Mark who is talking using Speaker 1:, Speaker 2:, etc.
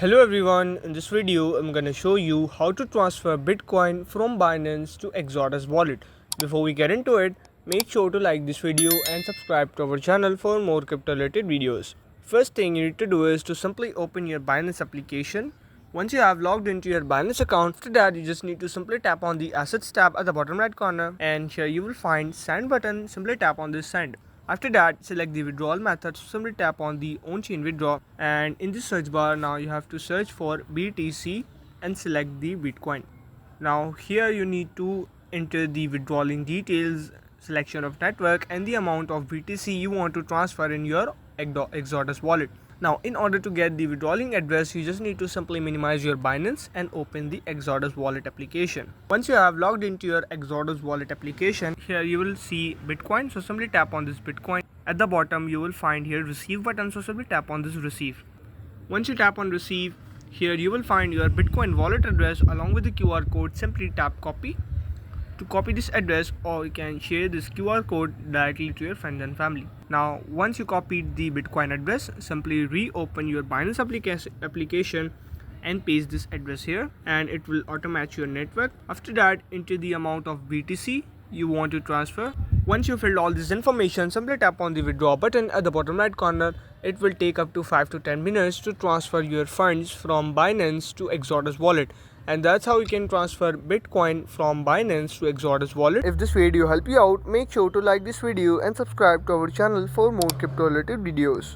Speaker 1: Hello everyone, in this video I'm gonna show you how to transfer Bitcoin from Binance to Exodus wallet. Before we get into it, make sure to like this video and subscribe to our channel for more crypto related videos. First thing you need to do is to simply open your Binance application. Once you have logged into your Binance account, after that you just need to simply tap on the assets tab at the bottom right corner, and here you will find send button. Simply tap on this send. After that, select the withdrawal method, so simply tap on the on-chain withdraw, and in the search bar now you have to search for BTC and select the Bitcoin. Now here you need to enter the withdrawing details, selection of network, and the amount of BTC you want to transfer in your Exodus wallet. Now in order to get the withdrawing address, you just need to simply minimize your Binance and open the Exodus wallet application. Once you have logged into your Exodus wallet application, here you will see Bitcoin, so simply tap on this Bitcoin. At the bottom you will find here receive button, so simply tap on this receive. Once you tap on receive, here you will find your Bitcoin wallet address along with the QR code. Simply tap copy to copy this address, or you can share this QR code directly to your friends and family. Now once you copied the Bitcoin address, simply reopen your Binance application and paste this address here, and it will auto match your network. After that, enter the amount of BTC you want to transfer. Once you filled all this information, simply tap on the withdraw button at the bottom right corner. It will take up to 5 to 10 minutes to transfer your funds from Binance to Exodus wallet. And that's how you can transfer Bitcoin from Binance to Exodus wallet. If this video helped you out, make sure to like this video and subscribe to our channel for more crypto related videos.